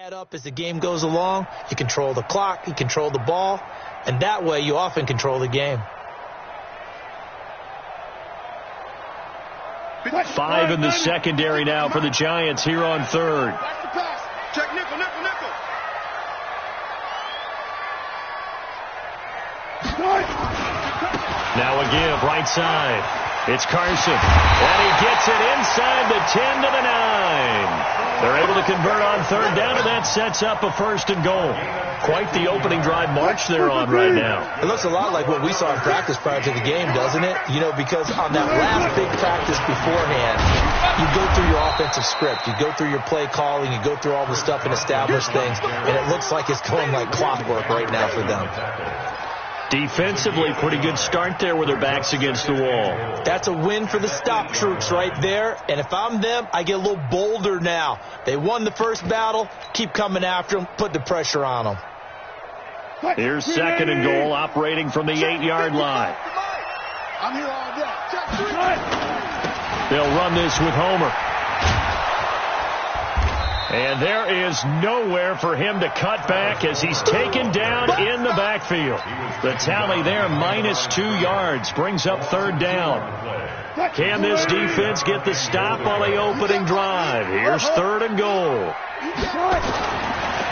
Add up as the game goes along. You control the clock, you control the ball, and that way you often control the game. 5 in the secondary now for the Giants here on third. Check nickel, nickel, nickel. Now a give, right side. It's Carson, and he gets it inside the 10 to the 9. They're able to convert on third down, and that sets up a first and goal. Quite the opening drive march they're on right now. It looks a lot like what we saw in practice prior to the game, doesn't it? You know, because on that last big practice beforehand, you go through your offensive script, you go through your play calling, you go through all the stuff and establish things, and it looks like it's going like clockwork right now for them. Defensively, pretty good start there with their backs against the wall. That's a win for the stop troops right there. And if I'm them, I get a little bolder now. They won the first battle. Keep coming after them. Put the pressure on them. Here's second and goal, operating from the 8-yard line. I'm here all day. They'll run this with Homer. And there is nowhere for him to cut back as he's taken down in the backfield. The tally there, -2 yards, brings up third down. Can this defense get the stop on the opening drive? Here's third and goal.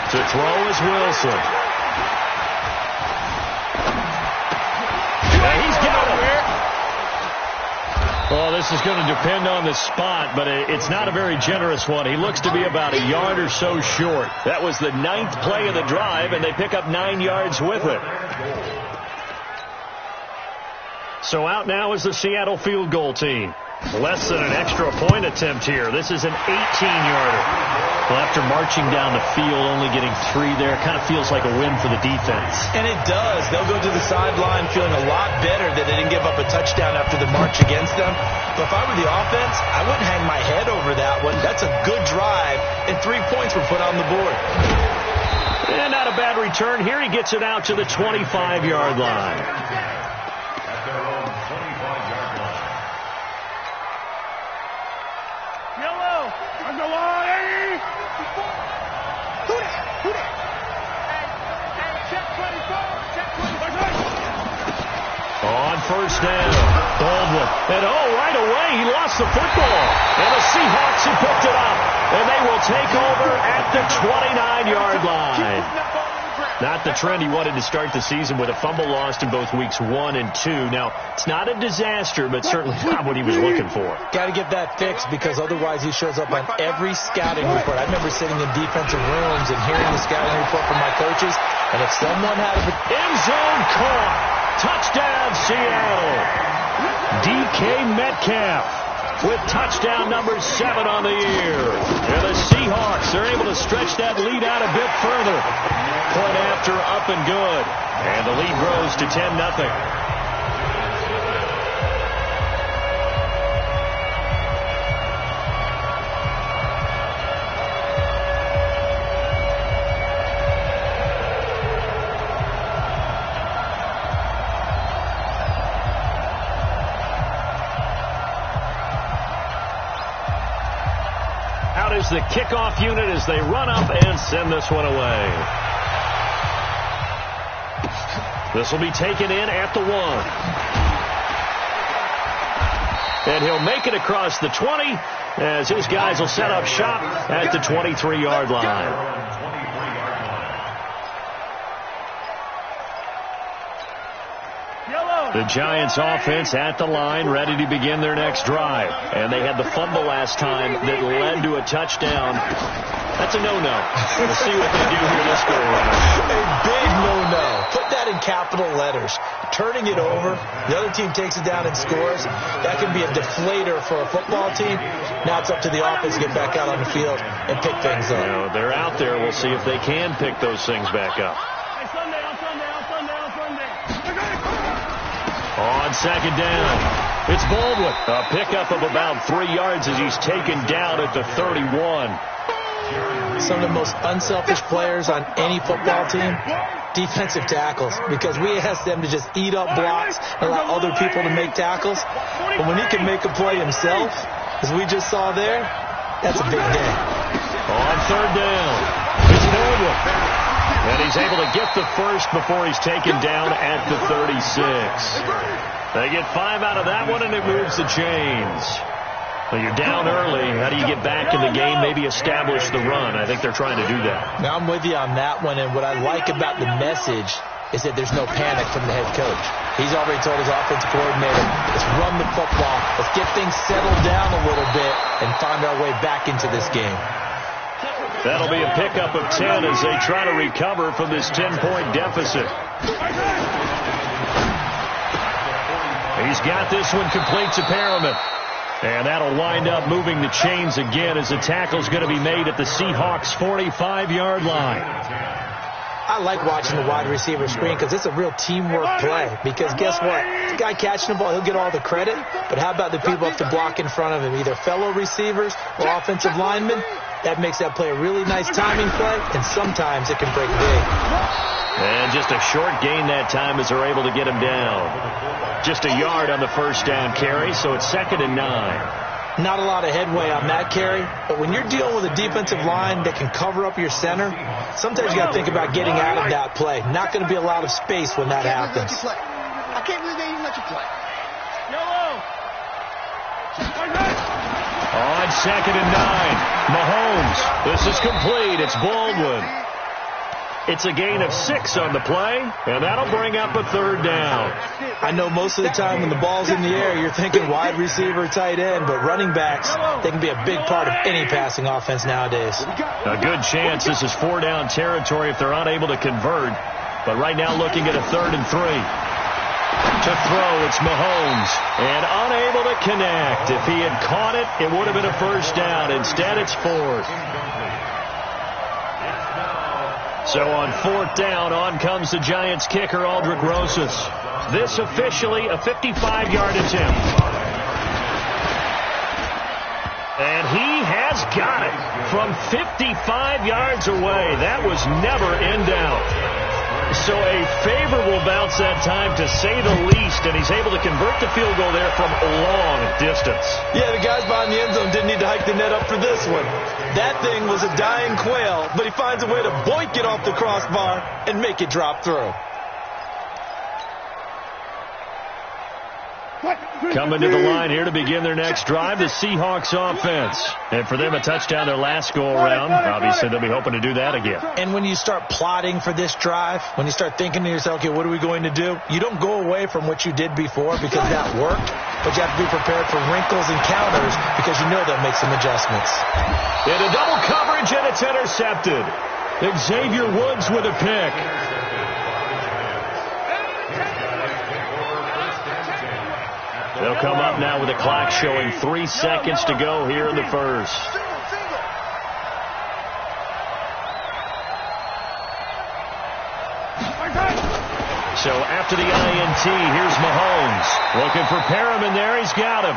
To throw is Wilson. Yeah, he's got it. Well, this is going to depend on the spot, but it's not a very generous one. He looks to be about a yard or so short. That was the 9th play of the drive, and they pick up 9 yards with it. So out now is the Seattle field goal team. Less than an extra point attempt here. This is an 18-yarder. Well, after marching down the field, only getting 3 there, kind of feels like a win for the defense. And it does. They'll go to the sideline feeling a lot better that they didn't give up a touchdown after the march against them. But if I were the offense, I wouldn't hang my head over that one. That's a good drive, and 3 points were put on the board. And not a bad return. Here he gets it out to the 25-yard line. On first down, Baldwin. And right away, he lost the football. And the Seahawks have picked it up. And they will take over at the 29-yard line. Not the trend he wanted to start the season with a fumble lost in both weeks 1 and 2. Now, it's not a disaster, but certainly not what he was looking for. Got to get that fixed because otherwise he shows up on every scouting report. I remember sitting in defensive rooms and hearing the scouting report from my coaches, and if someone had a end zone caught, touchdown Seattle. DK Metcalf with touchdown number 7 on the year. And the Seahawks are able to stretch that lead out a bit further. Point after up and good. And the lead grows to 10-0. Out is the kickoff unit as they run up and send this one away. This will be taken in at the 1. And he'll make it across the 20 as his guys will set up shop at the 23-yard line. The Giants offense at the line, ready to begin their next drive. And they had the fumble last time that led to a touchdown. That's a no-no. We'll see what they do here this go around. A big no-no. Put that in capital letters. Turning it over, the other team takes it down and scores. That can be a deflator for a football team. Now it's up to the offense to get back out on the field and pick things up. You know, they're out there. We'll see if they can pick those things back up. On second down, it's Baldwin. A pickup of about 3 yards as he's taken down at the 31. Some of the most unselfish players on any football team, defensive tackles, because we ask them to just eat up blocks and allow other people to make tackles. But when he can make a play himself, as we just saw there, that's a big day. On third down, it's it. And he's able to get the first before he's taken down at the 36. They get 5 out of that one, and it moves the chains. Well, you're down early. How do you get back in the game, maybe establish the run? I think they're trying to do that. Now, I'm with you on that one, and what I like about the message is that there's no panic from the head coach. He's already told his offensive coordinator, let's run the football, let's get things settled down a little bit and find our way back into this game. That'll be a pickup of 10 as they try to recover from this 10-point deficit. He's got this one complete to Perriman. And that'll wind up moving the chains again as the tackle's going to be made at the Seahawks' 45-yard line. I like watching the wide receiver screen because it's a real teamwork play. Because guess what? The guy catching the ball, he'll get all the credit. But how about the people up to block in front of him, either fellow receivers or offensive linemen? That makes that play a really nice timing play, and sometimes it can break big. And just a short gain that time as they're able to get him down. Just a yard on the first down carry, so it's 2nd and 9. Not a lot of headway on that carry, but when you're dealing with a defensive line that can cover up your center, sometimes you got to think about getting out of that play. Not going to be a lot of space when that happens. I can't believe they even let you play. On 2nd and 9, Mahomes. This is complete. It's Baldwin. It's a gain of 6 on the play, and that'll bring up a 3rd down. I know most of the time when the ball's in the air, you're thinking wide receiver, tight end, but running backs, they can be a big part of any passing offense nowadays. A good chance this is 4-down territory if they're unable to convert, but right now looking at a 3rd and 3. To throw, it's Mahomes, and unable to connect. If he had caught it, it would have been a 1st down. Instead, it's 4th. So on 4th down, on comes the Giants kicker, Aldrick Rosas. This officially a 55-yard attempt. And he has got it from 55 yards away. That was never in doubt. So a favorable bounce that time, to say the least, and he's able to convert the field goal there from a long distance. Yeah, the guys behind the end zone didn't need to hike the net up for this one. That thing was a dying quail, but he finds a way to boink it off the crossbar and make it drop through. Coming to the line here to begin their next drive, the Seahawks offense. And for them, a touchdown their last go-around. Obviously, they'll be hoping to do that again. And when you start plotting for this drive, when you start thinking to yourself, okay, what are we going to do? You don't go away from what you did before because that worked, but you have to be prepared for wrinkles and counters because you know they'll make some adjustments. In a double coverage, and it's intercepted. Xavier Woods with a pick. They'll come up now with a clock showing 3 seconds to go here in the first. So after the INT, here's Mahomes. Looking for Perriman there. He's got him.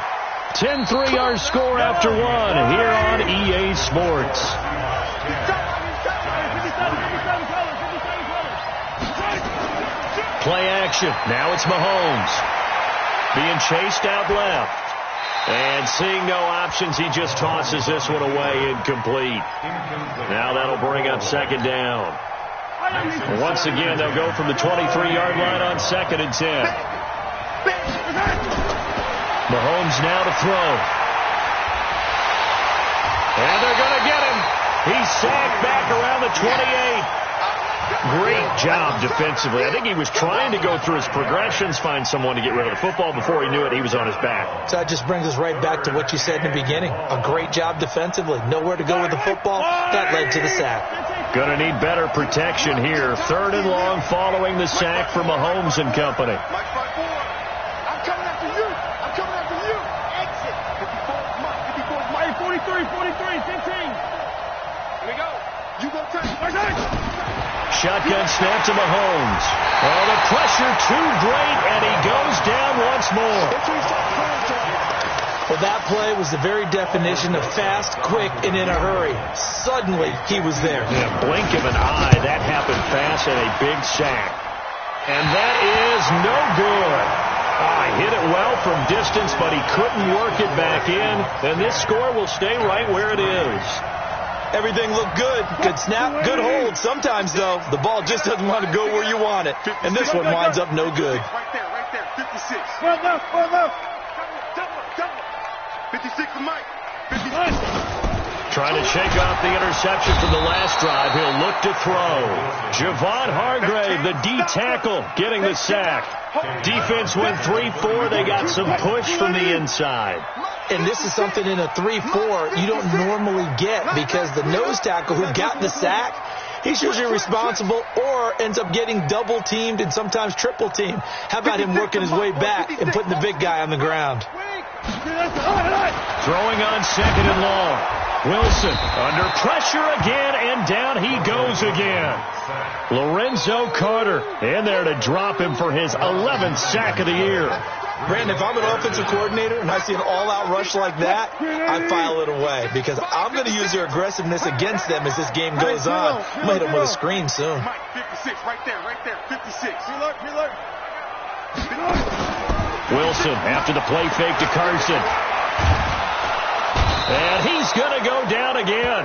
10-3 our score after 1 here on EA Sports. Play action. Now it's Mahomes. Being chased out left. And seeing no options, he just tosses this one away, incomplete. Now that'll bring up 2nd down. Once again, they'll go from the 23-yard line on 2nd and 10. Mahomes now to throw. And they're going to get him. He's sacked back around the 28. Great job defensively. I think he was trying to go through his progressions, find someone to get rid of the football. Before he knew it, he was on his back. So that just brings us right back to what you said in the beginning. A great job defensively. Nowhere to go with the football. That led to the sack. Going to need better protection here. 3rd and long following the sack for Mahomes and company. I'm coming after you. I'm coming after you. Exit. 54, 43, 15. Here we go. You go touch. Shotgun snap to Mahomes. Oh, the pressure too great, and he goes down once more. Well, that play was the very definition of fast, quick, and in a hurry. Suddenly, he was there. In a blink of an eye, that happened fast and a big sack. And that is no good. Hit it well from distance, but he couldn't work it back in. And this score will stay right where it is. Everything looked good. Good snap, good hold. Sometimes, though, the ball just doesn't want to go where you want it. And this one winds up no good. Right there, 56. Well left. Double. 56 to Mike. 56. Trying to shake off the interception from the last drive. He'll look to throw. Javon Hargrave, the D tackle, getting the sack. Defense went 3-4. They got some push from the inside. And this is something in a 3-4 you don't normally get, because the nose tackle who got the sack, he's usually responsible or ends up getting double-teamed and sometimes triple-teamed. How about him working his way back and putting the big guy on the ground? Throwing on second and long. Wilson under pressure again, and down he goes again. Lorenzo Carter in there to drop him for his 11th sack of the year. Brandon, if I'm an offensive coordinator and I see an all-out rush like that, I file it away, because I'm going to use their aggressiveness against them as this game goes on. I'm going to hit them with a screen soon. 56, right there, 56. Wilson after the play fake to Carson. And he's going to go down again.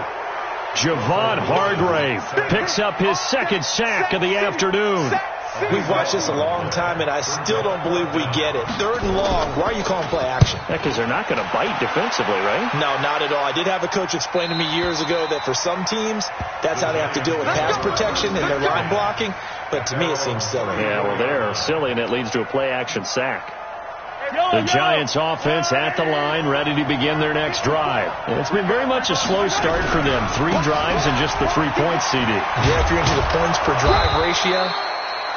Javon Hargrave picks up his second sack of the afternoon. We've watched this a long time, and I still don't believe we get it. 3rd and long. Why are you calling play action? Because they're not going to bite defensively, right? No, not at all. I did have a coach explain to me years ago that for some teams, that's how they have to deal with pass protection and their line blocking. But to me, it seems silly. Yeah, well, they're silly, and it leads to a play action sack. The Giants offense at the line, ready to begin their next drive. It's been very much a slow start for them. 3 drives and just the 3 points, CD. Yeah, if you're into the points per drive ratio,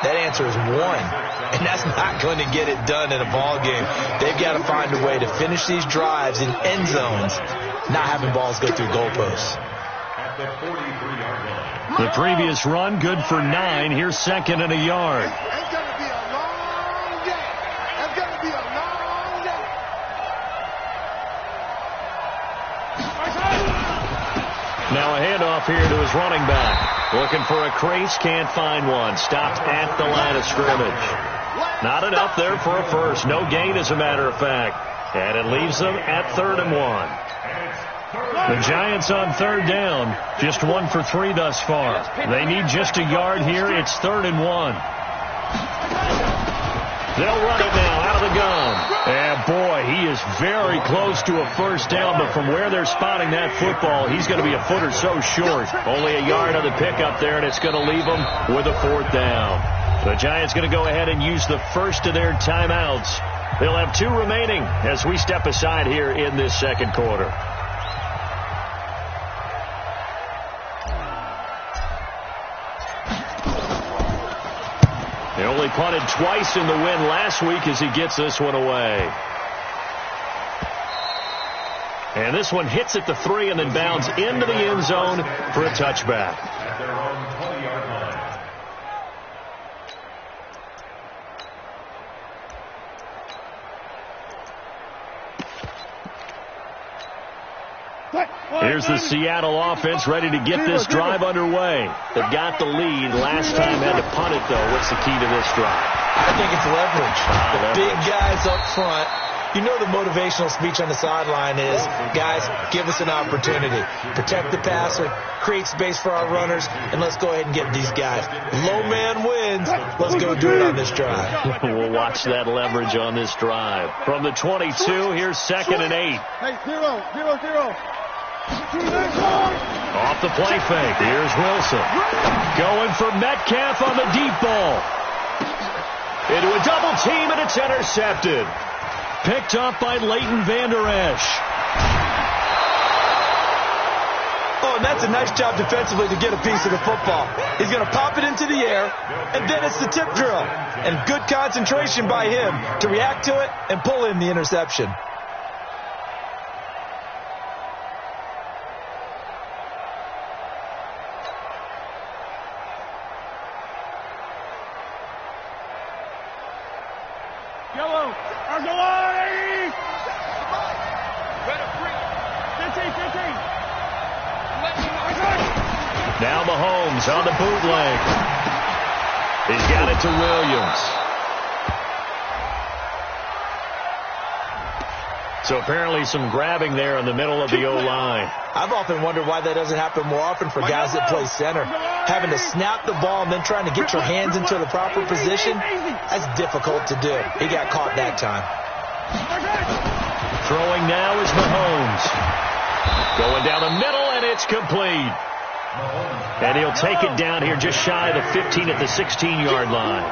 that answer is 1. And that's not going to get it done in a ball game. They've got to find a way to finish these drives in end zones, not having balls go through goalposts. The previous run, good for 9. Here's 2nd and a yard. Now a handoff here to his running back. Looking for a crease, can't find one. Stopped at the line of scrimmage. Not enough there for a first. No gain, as a matter of fact. And it leaves them at 3rd and 1. The Giants on 3rd down. Just 1 for 3 thus far. They need just a yard here. It's 3rd and 1. They'll run it now out of the gun. And boy, he is very close to a first down, but from where they're spotting that football, he's going to be a foot or so short. Only a yard on the pickup there, and it's going to leave them with a 4th down. The Giants going to go ahead and use the first of their timeouts. They'll have 2 remaining as we step aside here in this 2nd quarter. They only punted twice in the win last week as he gets this one away. And this one hits at the 3 and then bounds into the end zone for a touchback. Here's the Seattle offense ready to get this drive underway. They've got the lead. Last time had to punt it, though. What's the key to this drive? I think it's leverage. The big guys up front. You know the motivational speech on the sideline is, guys, give us an opportunity. Protect the passer, create space for our runners, and let's go ahead and get these guys. Low man wins. Let's go do it on this drive. We'll watch that leverage on this drive. From the 22, here's 2nd and 8. Hey, 0. Off the play fake. Here's Wilson. Going for Metcalf on the deep ball. Into a double team, and it's intercepted. Picked up by Leighton Vander Esch. Oh, and that's a nice job defensively to get a piece of the football. He's going to pop it into the air, and then it's the tip drill. And good concentration by him to react to it and pull in the interception. Yellow. Argolari! Now Mahomes on the bootleg. He's got it to Williams. So apparently some grabbing there in the middle of the O-line. I've often wondered why that doesn't happen more often for guys that play center. Having to snap the ball and then trying to get your hands into the proper position, that's difficult to do. He got caught that time. Throwing now is Mahomes. Going down the middle, and it's complete. And he'll take it down here just shy of the 15 at the 16-yard line.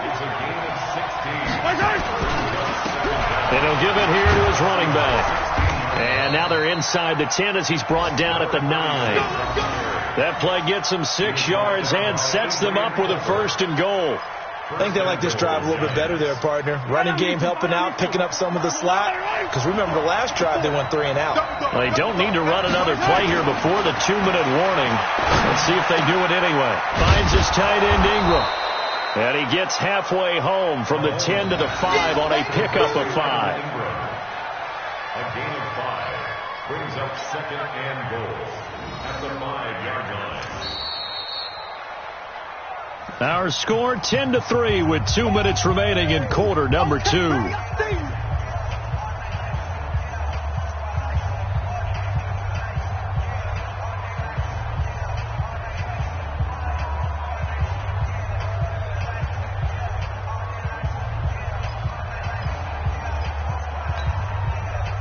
And he'll give it here to his running back. And now they're inside the 10 as he's brought down at the 9. That play gets him 6 yards and sets them up with a 1st and goal. I think they like this drive a little bit better there, partner. Running game helping out, picking up some of the slack. Because remember the last drive, they went 3 and out. Well, they don't need to run another play here before the 2-minute warning. Let's see if they do it anyway. Finds his tight end, Ingram. And he gets halfway home from the 10 to the 5 on a pickup of 5. A gain of 5 brings up 2nd and goal at the 5-yard line. Our score 10-3 with 2 minutes remaining in quarter number 2.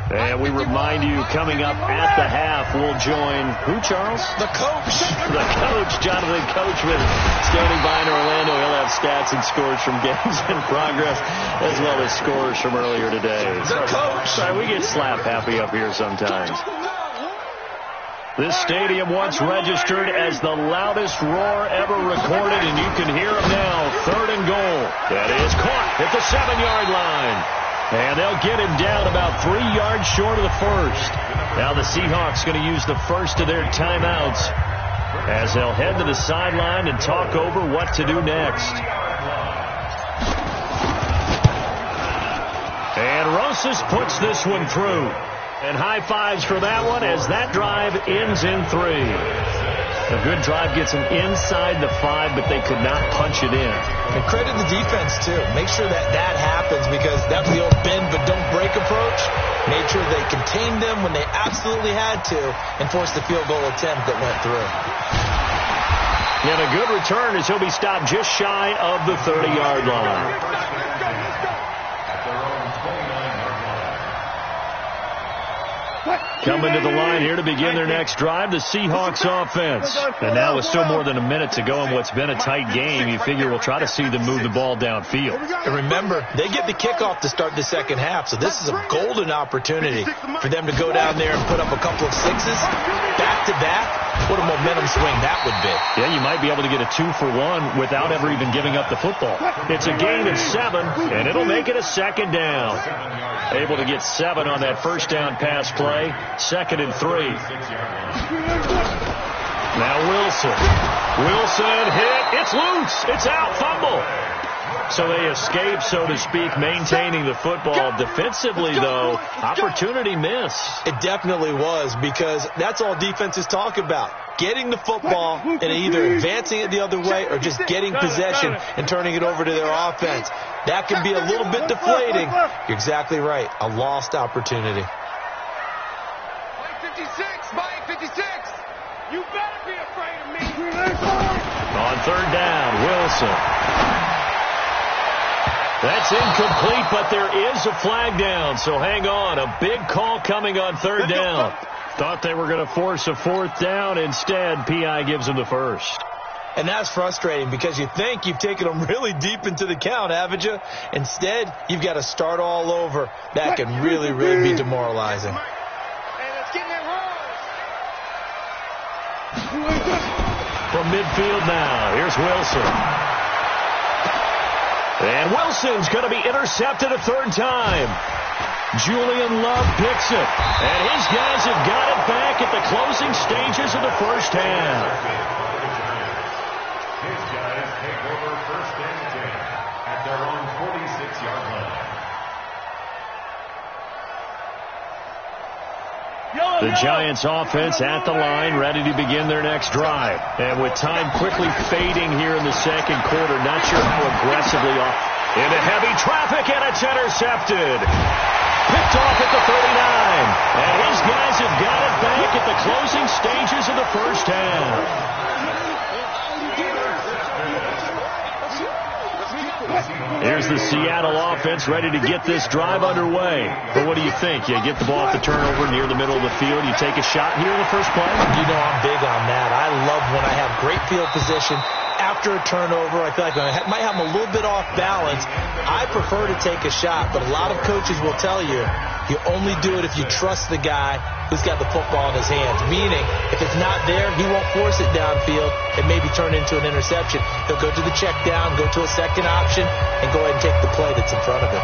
And we remind you, coming up at the half, we'll join who, Charles? The coach. The coach, Jonathan Coachman, standing by in Orlando. He'll have stats and scores from games in progress, as well as scores from earlier today. The coach. Sorry, we get slap happy up here sometimes. This stadium once registered as the loudest roar ever recorded, and you can hear him now. 3rd and goal. That is caught at the 7-yard line. And they'll get him down about 3 yards short of the 1st. Now the Seahawks going to use the first of their timeouts as they'll head to the sideline and talk over what to do next. And Rosas puts this one through. And high fives for that one as that drive ends in 3. A good drive gets them inside the 5, but they could not punch it in. And credit the defense, too. Make sure that happens because that was the old bend but don't break approach. Made sure they contained them when they absolutely had to and forced the field goal attempt that went through. And a good return as he'll be stopped just shy of the 30-yard line. Coming to the line here to begin their next drive, the Seahawks offense. And now with still more than a minute to go in what's been a tight game, you figure we'll try to see them move the ball downfield. And remember, they get the kickoff to start the second half, so this is a golden opportunity for them to go down there and put up a couple of 6s back-to-back. What a momentum swing that would be. Yeah, you might be able to get a 2-for-1 without ever even giving up the football. It's a gain of 7, and it'll make it a 2nd down. Able to get 7 on that 1st down pass play. 2nd and 3. Now Wilson. Wilson hit. It's loose. It's out. Fumble. So they escape, so to speak, maintaining the football. Defensively, though, opportunity missed. It definitely was because that's all defenses talk about. Getting the football and either advancing it the other way or just getting possession and turning it over to their offense. That can be a little bit deflating. You're exactly right. A lost opportunity. 56, Mike 56. You better be afraid of me. On 3rd down, Wilson. That's incomplete, but there is a flag down, so hang on. A big call coming on 3rd down. Thought they were going to force a 4th down. Instead, P.I. gives them the 1st. And that's frustrating because you think you've taken them really deep into the count, haven't you? Instead, you've got to start all over. That can really, really be demoralizing. From midfield now, here's Wilson. And Wilson's going to be intercepted a 3rd time. Julian Love picks it. And his guys have got it back at the closing stages of the 1st half. His guys take over 1st and 10 at their own 46-yard line. The Giants offense at the line, ready to begin their next drive. And with time quickly fading here in the 2nd quarter, not sure how aggressively off. Into heavy traffic, and it's intercepted. picked off at the 39. And his guys have got it back at the closing stages of the first half. Here's the Seattle offense ready to get this drive underway. But what do you think? You get the ball off the turnover near the middle of the field. You take a shot here in the first play? You know I'm big on that. I love when I have great field position. After a turnover, I feel like I might have them a little bit off balance. I prefer to take a shot, but a lot of coaches will tell you, you only do it if you trust the guy who's got the football in his hands. Meaning, if it's not there, he won't force it downfield and maybe turn into an interception. He'll go to the check down, go to a second option, and go ahead and take the play that's in front of him.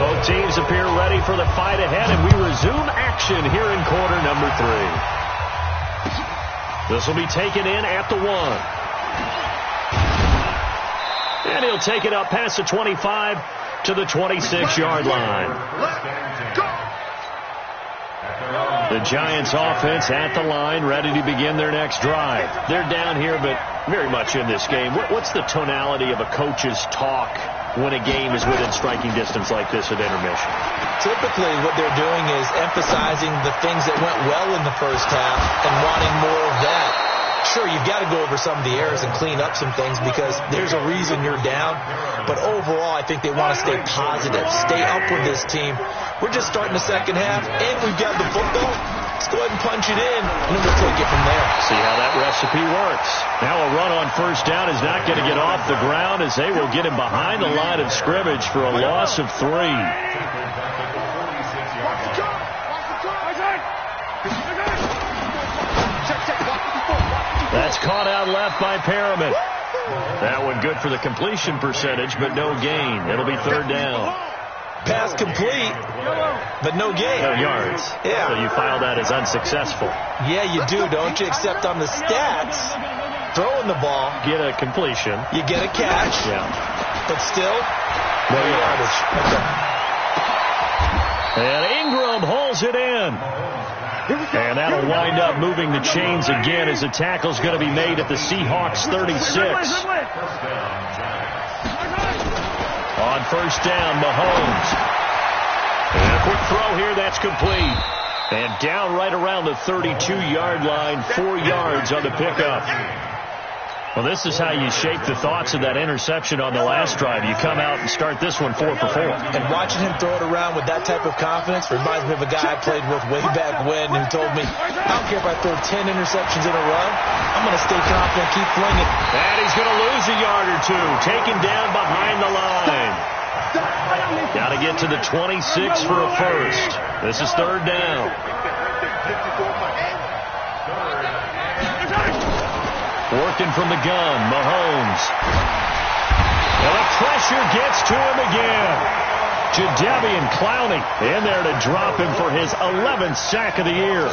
Both teams appear ready for the fight ahead, and we resume action here in quarter number 3. This will be taken in at the 1. And he'll take it up past the 25 to the 26-yard line. The Giants offense at the line, ready to begin their next drive. They're down here, but very much in this game. What's the tonality of a coach's talk when a game is within striking distance like this at intermission? Typically, what they're doing is emphasizing the things that went well in the first half and wanting more of that. Sure, you've got to go over some of the errors and clean up some things because there's a reason you're down. But overall, I think they want to stay positive, stay up with this team. We're just starting the second half, and we've got the football. Let's go ahead and punch it in, and then we'll take it from there. See how that recipe works. Now a run on first down is not going to get off the ground as they will get him behind the line of scrimmage for a loss of 3. That's caught out left by Perriman. That one good for the completion percentage, but no gain. It'll be third down. Pass complete, but no gain. No yards. Yeah. So you file that as unsuccessful. Yeah, you do, don't you? Except on the stats, throwing the ball. Get a completion. You get a catch. Yeah. But still, no yardage. And Ingram hauls it in. And that'll wind up moving the chains again as the tackle's going to be made at the Seahawks 36. On first down, Mahomes. And a quick throw here, that's complete. And down right around the 32-yard line, 4 yards on the pickup. Well, this is how you shape the thoughts of that interception on the last drive. You come out and start this one 4 for 4. And watching him throw it around with that type of confidence reminds me of a guy I played with way back when who told me, I don't care if I throw 10 interceptions in a row, I'm going to stay confident, keep flinging. And he's going to lose a yard or two, taken down behind the line. Got to get to the 26 for a first. This is third down. Working from the gun, Mahomes. And the pressure gets to him again. Jadeveon Clowney in there to drop him for his 11th sack of the year.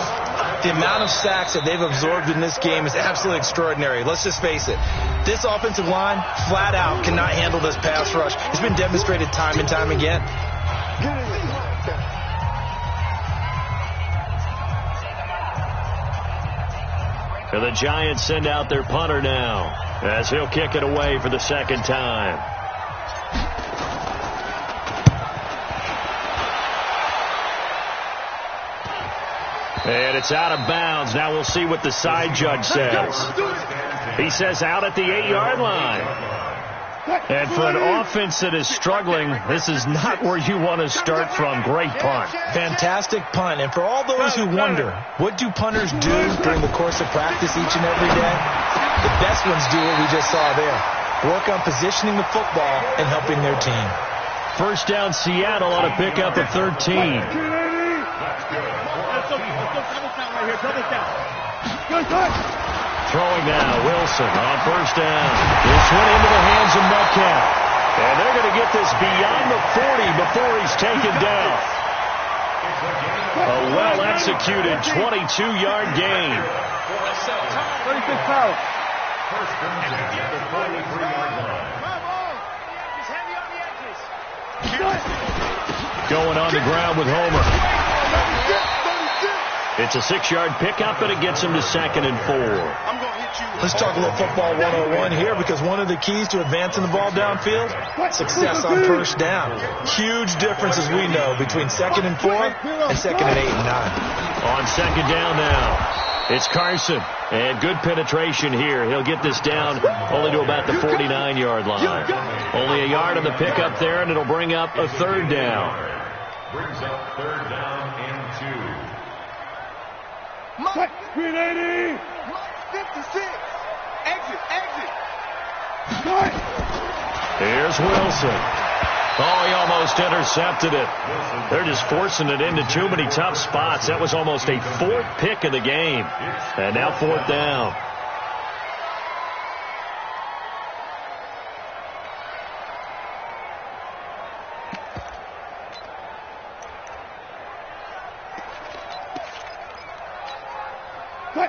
The amount of sacks that they've absorbed in this game is absolutely extraordinary. Let's just face it. This offensive line, flat out, cannot handle this pass rush. It's been demonstrated time and time again. So the Giants send out their punter now as he'll kick it away for the second time. And it's out of bounds. Now we'll see what the side judge says. He says out at the 8-yard line. And for an offense that is struggling, this is not where you want to start from. Great punt. Fantastic punt. And for all those who wonder, what do punters do during the course of practice each and every day? The best ones do what we just saw there. Work on positioning the football and helping their team. First down, Seattle on a pickup of 13. Throwing now, Wilson on first down. This one into the hands of Metcalf. And they're going to get this beyond the 40 before he's taken down. A well-executed 22-yard gain. 36 power. Going on the ground with Homer. It's a 6-yard pickup, and it gets him to 2nd and 4. I'm going to hit you. Let's talk a little football 101 here, because one of the keys to advancing the ball downfield, success on first down. Huge difference, as we know, between 2nd and 4 and 2nd and 8 and 9. On 2nd down now, it's Carson. And good penetration here. He'll get this down only to about the 49-yard line. Only a yard on the pickup there, and it'll bring up a 3rd down. Brings up 3rd down and 2. Mike, 380. 56. Exit. Here's Wilson. Oh, he almost intercepted it. They're just forcing it into too many tough spots. That was almost a 4th pick of the game. And now 4th down.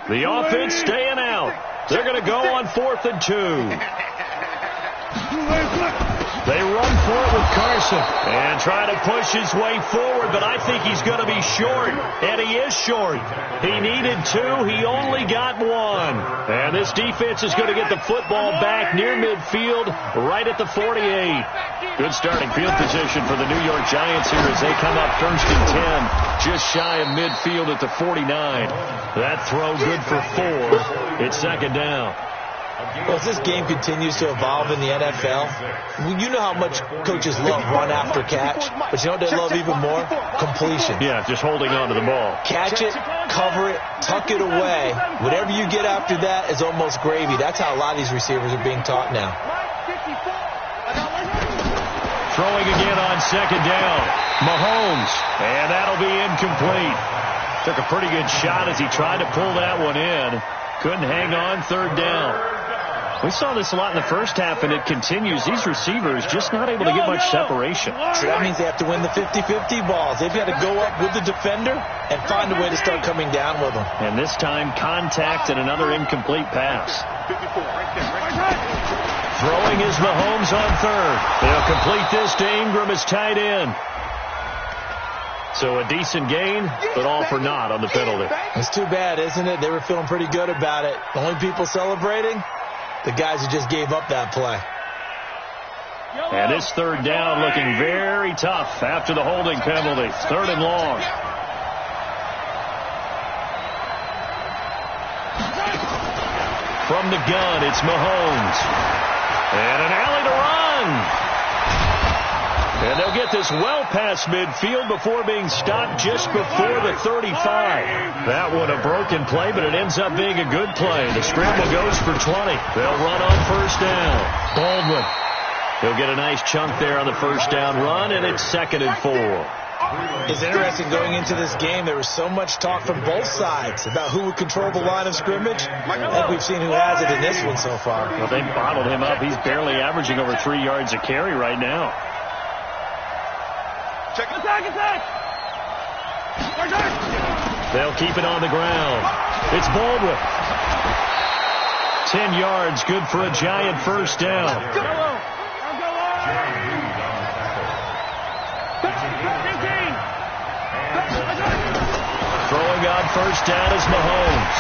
The offense staying out. They're going to go on 4th and 2. They run for it with Carson and try to push his way forward, but I think he's going to be short, and he is short. He needed 2. He only got 1. And this defense is going to get the football back near midfield, right at the 48. Good starting field position for the New York Giants here as they come up 1st and 10, just shy of midfield at the 49. That throw good for 4. It's 2nd down. Well, as this game continues to evolve in the NFL, you know how much coaches love run after catch, but you know what they love even more? Completion. Yeah, just holding on to the ball. Catch it, cover it, tuck it away. Whatever you get after that is almost gravy. That's how a lot of these receivers are being taught now. Throwing again on 2nd down. Mahomes, and that'll be incomplete. Took a pretty good shot as he tried to pull that one in. Couldn't hang on. 3rd down. We saw this a lot in the first half, and it continues. These receivers just not able to get much separation. So that means they have to win the 50-50 balls. They've got to go up with the defender and find a way to start coming down with them. And this time, contact and another incomplete pass. Throwing is Mahomes on 3rd. They'll complete this to Ingram as tight end. So a decent gain, but all for naught on the penalty. It's too bad, isn't it? They were feeling pretty good about it. The only people celebrating, the guys who just gave up that play. And this 3rd down looking very tough after the holding penalty. 3rd and long. From the gun, it's Mahomes. And an alley to run. And they'll get this well past midfield before being stopped just before the 35. That one a broken play, but it ends up being a good play. The scramble goes for 20. They'll run on 1st down. Baldwin. He'll get a nice chunk there on the 1st down run, and it's 2nd and 4. It's interesting going into this game. There was so much talk from both sides about who would control the line of scrimmage. I think we've seen who has it in this one so far. Well, they bottled him up. He's barely averaging over 3 yards a carry right now. Check attack. They'll keep it on the ground. It's Baldwin. 10 yards, good for a Giant 1st down. Throwing on 1st down is Mahomes.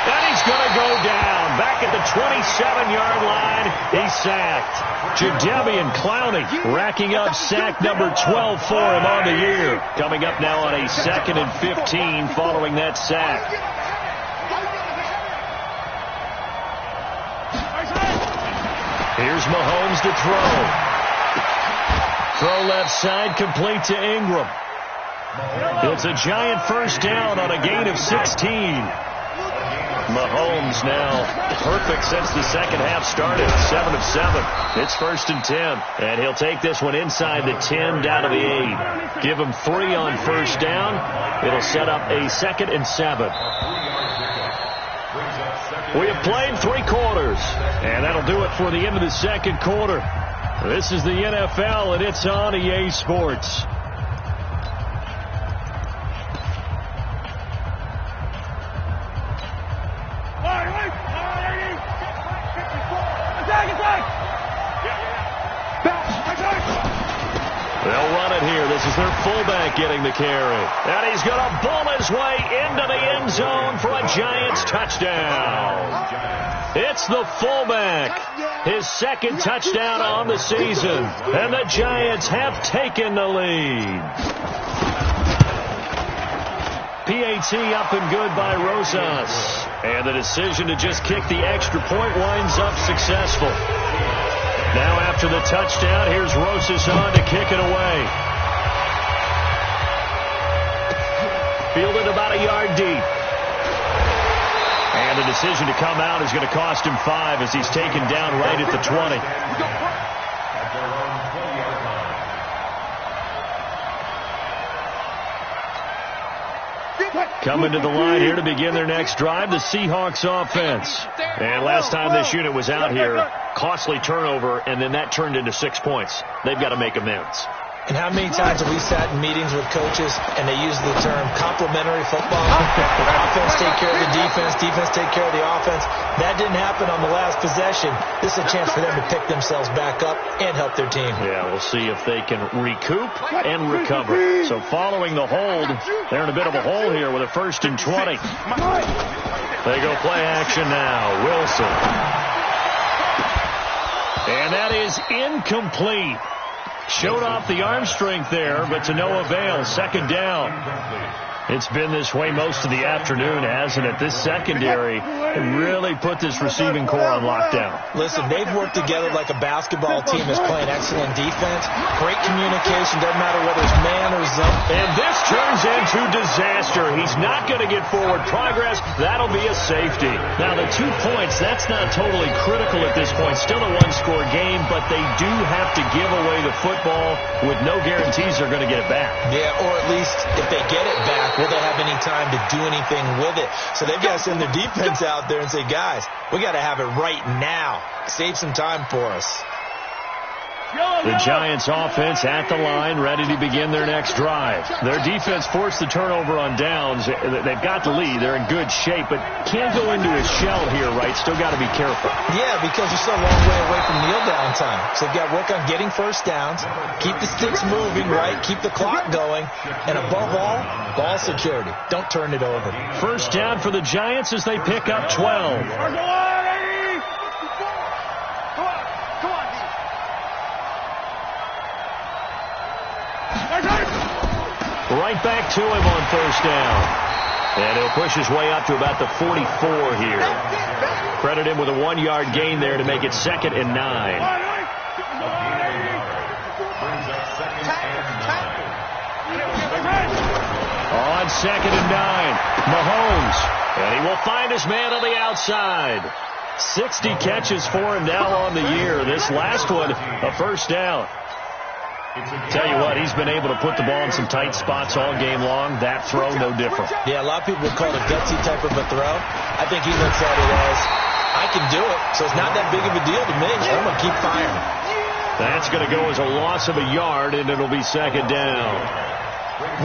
And he's going to go down. Back at the 27-yard line, he's sacked. Jadeveon Clowney racking up sack number 12 for him on the year. Coming up now on a 2nd and 15 following that sack. Here's Mahomes to throw. Throw left side, complete to Ingram. It's a Giant 1st down on a gain of 16. Mahomes now perfect since the second half started. 7 of 7. It's 1st and 10. And he'll take this one inside the 10 down to the 8. Give him 3 on 1st down. It'll set up a 2nd and 7. We have played 3 quarters. And that'll do it for the end of the 2nd quarter. This is the NFL, and it's on EA Sports. They'll They'll run it here. This is their fullback getting the carry. And he's going to bull his way into the end zone for a Giants touchdown. It's the fullback. His second touchdown on the season. And the Giants have taken the lead. PAT up and good by Rosas. And the decision to just kick the extra point winds up successful. Now after the touchdown, here's Rosas on to kick it away. Fielded about a yard deep. And the decision to come out is going to cost him 5 as he's taken down right at the 20. Coming to the line here to begin their next drive, the Seahawks offense. And last time this unit was out here, costly turnover, and then that turned into 6 points. They've got to make amends. And how many times have we sat in meetings with coaches and they use the term complementary football? Offense take care of the defense, defense take care of the offense. That didn't happen on the last possession. This is a chance for them to pick themselves back up and help their team. Yeah, we'll see if they can recoup and recover. So following the hold, they're in a bit of a hole here with a 1st and 20. They go play action now. Wilson. And that is incomplete. Showed off the arm strength there, but to no avail. 2nd down. It's been this way most of the afternoon, hasn't it? This secondary really put this receiving core on lockdown. Listen, they've worked together like a basketball team that's playing excellent defense. Great communication, doesn't matter whether it's man or zone. And this turns into disaster. He's not going to get forward progress. That'll be a safety. Now, the 2 points, that's not totally critical at this point. Still a one-score game, but they do have to give away the football with no guarantees they're going to get it back. Yeah, or at least if they get it back, will they have any time to do anything with it? So they've got to send their defense out there and say, guys, we got to have it right now. Save some time for us. The Giants offense at the line, ready to begin their next drive. Their defense forced the turnover on downs. They've got the lead. They're in good shape, but can't go into a shell here, right? Still got to be careful. Yeah, because you're still a long way away from kneel down time. So they've got to work on getting first downs, keep the sticks moving, right? Keep the clock going, and above all, ball security. Don't turn it over. 1st down for the Giants as they pick up 12. Right back to him on 1st down. And he'll push his way up to about the 44 here. Credit him with a 1-yard gain there to make it 2nd and 9. On 2nd and 9, Mahomes. And he will find his man on the outside. 60 catches for him now on the year. This last one, a 1st down. Tell you what, he's been able to put the ball in some tight spots all game long. That throw, no different. Yeah, a lot of people would call it a gutsy type of a throw. I think he looks at it as, I can do it, so it's not that big of a deal to me. I'm going to keep firing. That's going to go as a loss of a yard, and it'll be 2nd down.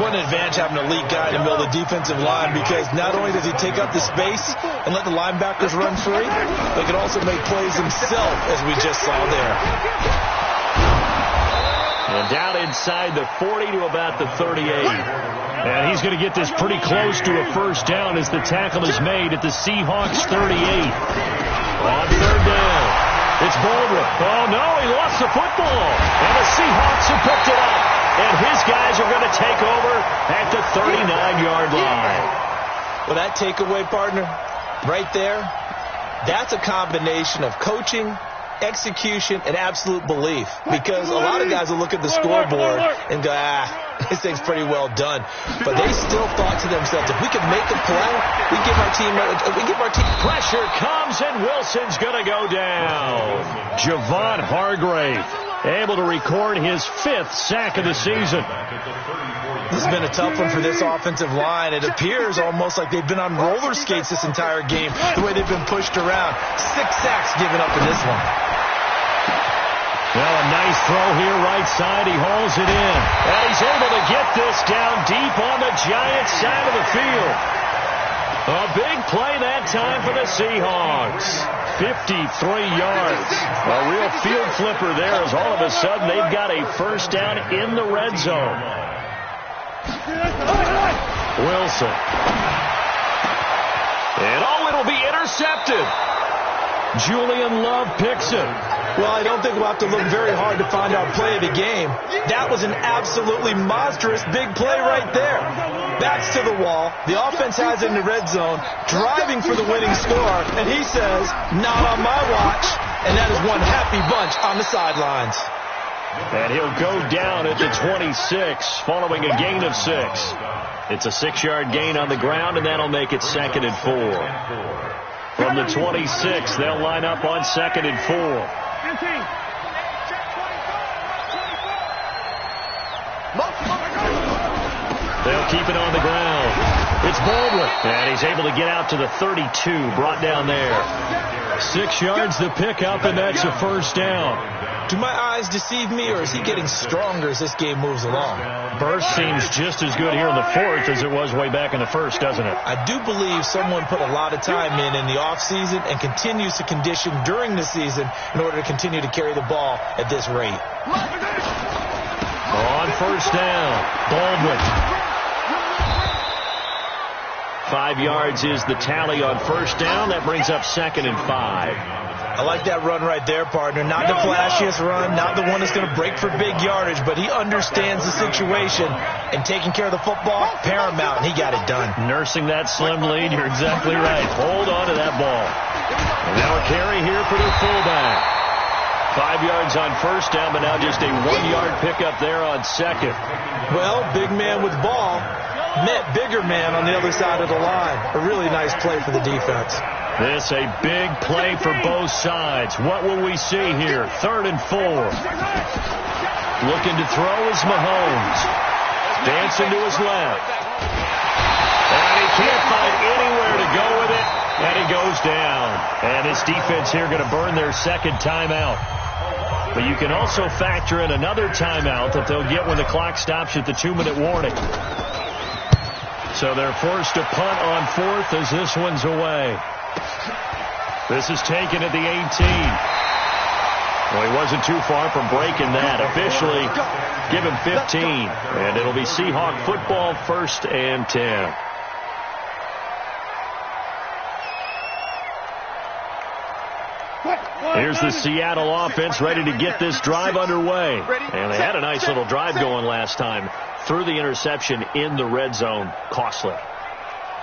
What an advantage having a lead guy in the middle of the defensive line, because not only does he take up the space and let the linebackers run free, but he can also make plays himself, as we just saw there. And down inside the 40 to about the 38. And he's going to get this pretty close to a 1st down as the tackle is made at the Seahawks 38. On 3rd down, it's Baldwin. Oh, no, he lost the football. And the Seahawks have picked it up. And his guys are going to take over at the 39-yard line. Well, that takeaway, partner, right there, that's a combination of coaching, execution, and absolute belief, because a lot of guys will look at the scoreboard and go, this thing's pretty well done, but they still thought to themselves, if we can make a play, we give our team pressure comes, and Wilson's gonna go down. Javon Hargrave able to record his 5th sack of the season. This has been a tough one for this offensive line. It appears almost like they've been on roller skates this entire game, the way they've been pushed around. 6 sacks given up in this one. Well, a nice throw here right side. He hauls it in. And he's able to get this down deep on the Giants side of the field. A big play that time for the Seahawks. 53 yards. A real field flipper there as all of a sudden they've got a first down in the red zone. Wilson. And it'll be intercepted. Julian Love picks it. Well, I don't think we'll have to look very hard to find our play of the game. That was an absolutely monstrous big play right there. Backs to the wall. The offense has it in the red zone, driving for the winning score, and he says, not on my watch. And that is one happy bunch on the sidelines. And he'll go down at the 26, following a gain of 6. It's a 6-yard gain on the ground, and that'll make it 2nd and 4. From the 26, they'll line up on 2nd and 4. They'll keep it on the ground. It's Baldwin, and he's able to get out to the 32, brought down there. 6 yards to pick up, and that's a first down. Do my eyes deceive me, or is he getting stronger as this game moves along? Burst seems just as good here in the 4th as it was way back in the 1st, doesn't it? I do believe someone put a lot of time in the offseason and continues to condition during the season in order to continue to carry the ball at this rate. On first down, Baldwin. 5 yards is the tally on first down. That brings up 2nd and 5. I like that run right there, partner. Not the flashiest run, not the one that's going to break for big yardage, but he understands the situation, and taking care of the football, paramount, and he got it done. Nursing that slim lead, you're exactly right. Hold on to that ball. And now a carry here for their fullback. 5 yards on first down, but now just a 1-yard pickup there on 2nd. Well, big man with ball met bigger man on the other side of the line. A really nice play for the defense. This a big play for both sides. What will we see here? 3rd and 4. Looking to throw is Mahomes. Dancing to his left. And he can't find anywhere to go with it. And he goes down. And this defense here going to burn their 2nd timeout. But you can also factor in another timeout that they'll get when the clock stops at the 2-minute warning. So they're forced to punt on 4th as this one's away. This is taken at the 18. Well, he wasn't too far from breaking that. Officially, give him 15. And it'll be Seahawk football, 1st and 10. Here's the Seattle offense ready to get this drive underway. And they had a nice little drive going last time. Threw the interception in the red zone. Costly.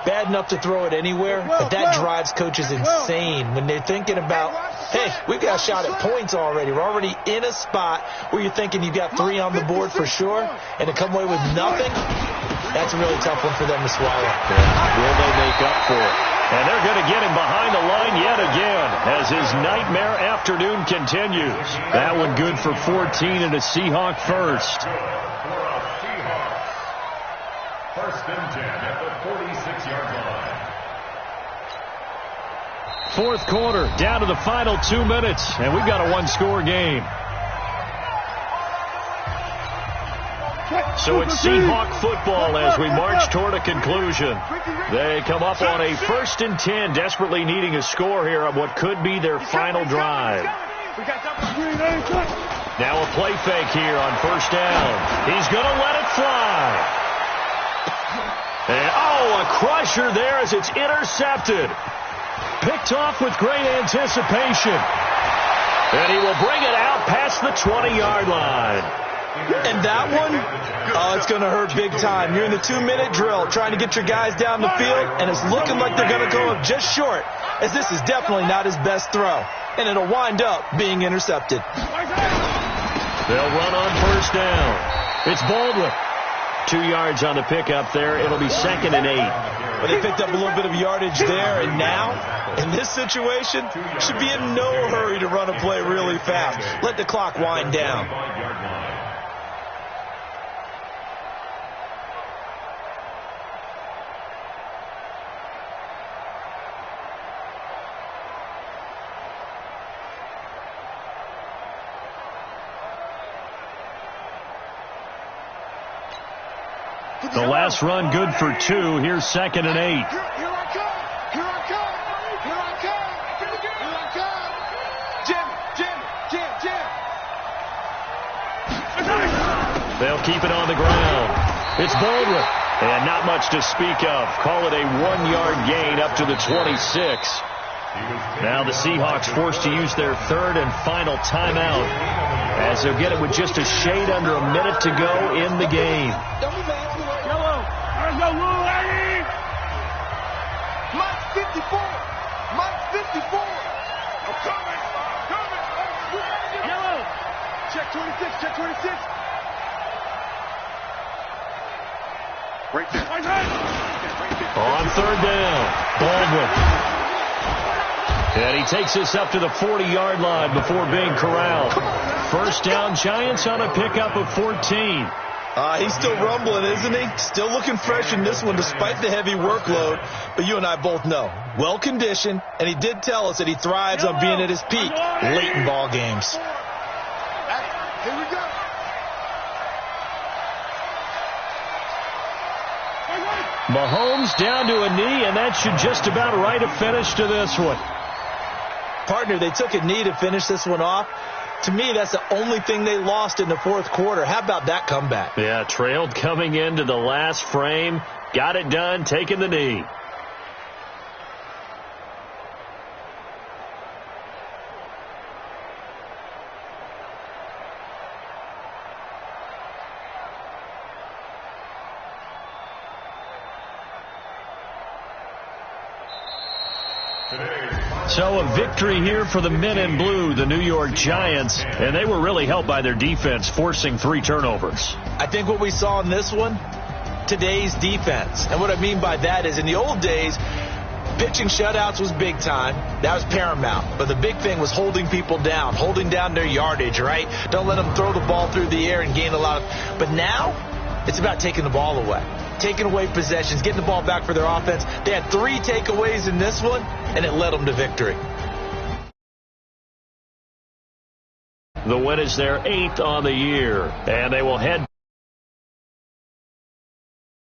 Bad enough to throw it anywhere, but that drives coaches insane when they're thinking about, hey, we've got a shot at points already. We're already in a spot where you're thinking you've got 3 on the board for sure, and to come away with nothing, that's a really tough one for them to swallow. Yeah. Will they make up for it? And they're going to get him behind the line yet again as his nightmare afternoon continues. That one good for 14 and a Seahawk first. 1st and 10 at the 46-yard line. 4th quarter, down to the final 2 minutes, and we've got a 1-score game. So it's Seahawk football as we march toward a conclusion. They come up on a 1st and 10, desperately needing a score here on what could be their final drive. Now a play fake here on first down. He's going to let it fly. And, a crusher there as it's intercepted. Picked off with great anticipation. And he will bring it out past the 20-yard line. And that one, it's going to hurt big time. You're in the 2-minute drill trying to get your guys down the field, and it's looking like they're going to go up just short, as this is definitely not his best throw. And it'll wind up being intercepted. They'll run on first down. It's Baldwin. 2 yards on the pickup there. It'll be 2nd and 8. But they picked up a little bit of yardage there, and now, in this situation, should be in no hurry to run a play really fast. Let the clock wind down. The last run good for 2. Here's 2nd and 8. Here I come. Here I come. Here I come. Here I come. Jam, jam, jam, jam. They'll keep it on the ground. It's Baldwin. And not much to speak of. Call it a 1-yard gain up to the 26. Now the Seahawks forced to use their third and final timeout as they'll get it with just a shade under a minute to go in the game. Yellow. There's no rule, Eddie. Mike 54. Mike 54. I'm coming. Yellow. Check 26. Check 26. Right there. On third down, Baldwin. And he takes us up to the 40-yard line before being corralled. First down, Giants on a pickup of 14. He's still rumbling, isn't he? Still looking fresh in this one despite the heavy workload. But you and I both know, well-conditioned, and he did tell us that he thrives on being at his peak late in ball games. Here we go. Mahomes down to a knee, and that should just about write a finish to this one. Partner, they took a knee to finish this one off. To me, that's the only thing they lost in the fourth quarter. How about that comeback? Yeah, trailed coming into the last frame. Got it done, taking the knee. So a victory here for the men in blue, the New York Giants, and they were really helped by their defense, forcing 3 turnovers. I think what we saw in this one, today's defense. And what I mean by that is in the old days, pitching shutouts was big time. That was paramount. But the big thing was holding people down, holding down their yardage, right? Don't let them throw the ball through the air and gain a lot of... But now, it's about taking the ball away. Taking away possessions, getting the ball back for their offense. They had 3 takeaways in this one, and it led them to victory. The win is their 8th on the year, and they will head